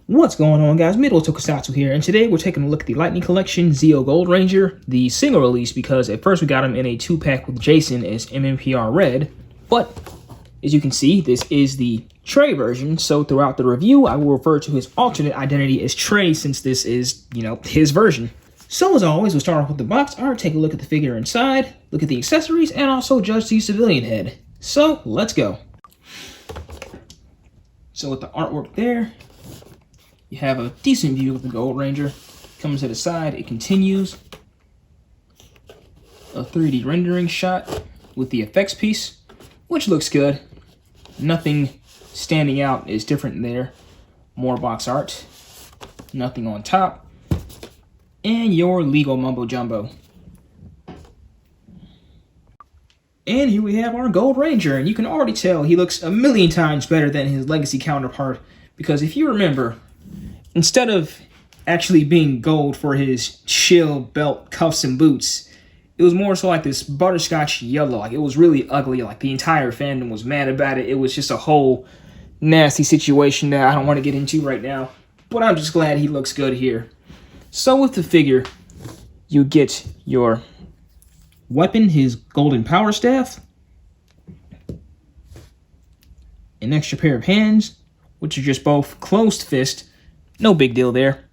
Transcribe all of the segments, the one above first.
What's going on, guys? Midway Tokusatsu here, and today we're taking a look at the Lightning Collection Zeo Gold Ranger, the single release, because at first we got him in a 2-pack with Jason as MMPR Red, but as you can see, this is the Trey version, so throughout the review I will refer to his alternate identity as Trey since this is, his version. So as always, we'll start off with the box art, take a look at the figure inside, look at the accessories, and also judge the civilian head. So, let's go. So with the artwork there, you have a decent view of the Gold Ranger. Comes to the side, it continues. A 3D rendering shot with the effects piece, which looks good. Nothing standing out is different there. More box art. Nothing on top. And your legal mumbo jumbo. And here we have our Gold Ranger, and you can already tell he looks a million times better than his legacy counterpart, because if you remember, instead of actually being gold for his shield, belt, cuffs, and boots, it was more so like this butterscotch yellow. Like, it was really ugly. Like, the entire fandom was mad about it. It was just a whole nasty situation that I don't want to get into right now, but I'm just glad he looks good here. So with the figure, you get your weapon, his golden power staff, an extra pair of hands, which are just both closed fist, no big deal there,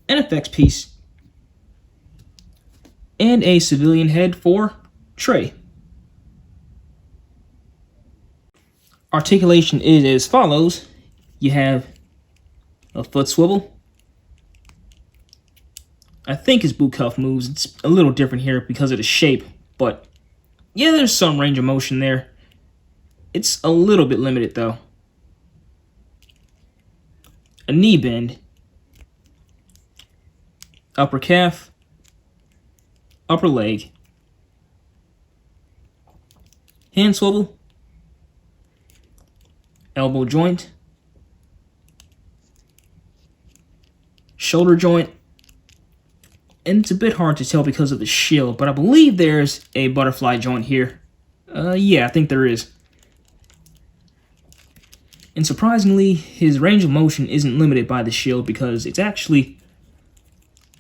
an effects piece, and a civilian head for Trey. Articulation is as follows. You have a foot swivel. I think his boot cuff moves. It's a little different here because of the shape, but yeah, there's some range of motion there. It's a little bit limited though. A knee bend, upper calf, upper leg, hand swivel, elbow joint, shoulder joint, and it's a bit hard to tell because of the shield, but I believe there's a butterfly joint here. Yeah, I think there is. And surprisingly, his range of motion isn't limited by the shield because it's actually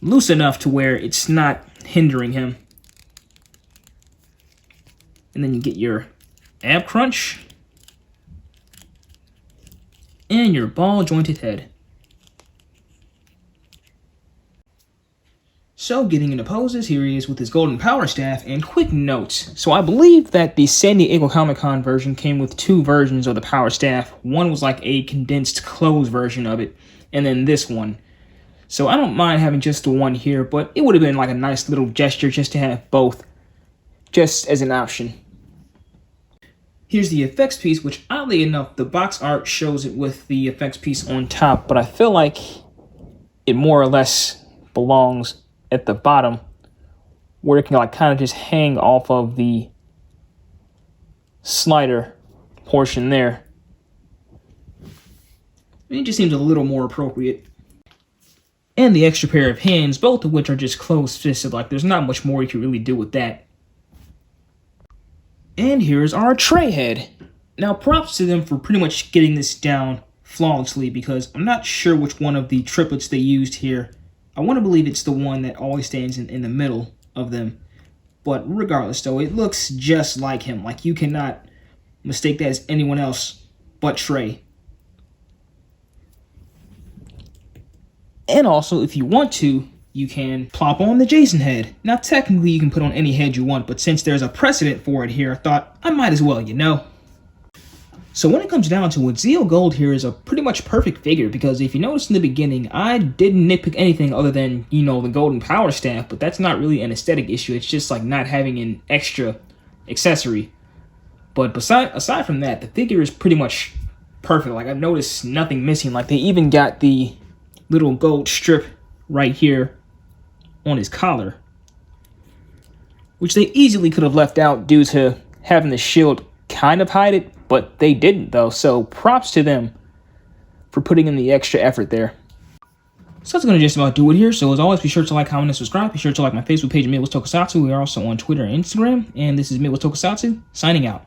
loose enough to where it's not hindering him. And then you get your ab crunch and your ball jointed head. So, getting into poses, here he is with his golden power staff, and quick notes. So I believe that the San Diego Comic-Con version came with 2 versions of the power staff. One was like a condensed closed version of it, and then this one. So I don't mind having just the one here, but it would have been like a nice little gesture just to have both, just as an option. Here's the effects piece, which oddly enough, the box art shows it with the effects piece on top, but I feel like it more or less belongs at the bottom, where it can like kind of just hang off of the slider portion there. It just seems a little more appropriate. And the extra pair of hands, both of which are just closed fisted, like there's not much more you can really do with that. And here's our Trey head. Now props to them for pretty much getting this down flawlessly, because I'm not sure which one of the triplets they used here. I want to believe it's the one that always stands in the middle of them. But regardless, though, it looks just like him. Like, you cannot mistake that as anyone else but Trey. And also, if you want to, you can plop on the Jason head. Now, technically, you can put on any head you want, but since there's a precedent for it here, I thought I might as well, So when it comes down to it, Zeo Gold here is a pretty much perfect figure, because if you notice in the beginning, I didn't nitpick anything other than, the golden power staff, but that's not really an aesthetic issue. It's just like not having an extra accessory. But aside from that, the figure is pretty much perfect. Like, I've noticed nothing missing. Like, they even got the little gold strip right here on his collar, which they easily could have left out due to having the shield kind of hide it, but they didn't though, so props to them for putting in the extra effort there. So that's going to just about do it here. So as always, be sure to like, comment, and subscribe. Be sure to like my Facebook page, Midway Tokusatsu. We are also on Twitter and Instagram. And this is Midway Tokusatsu, signing out.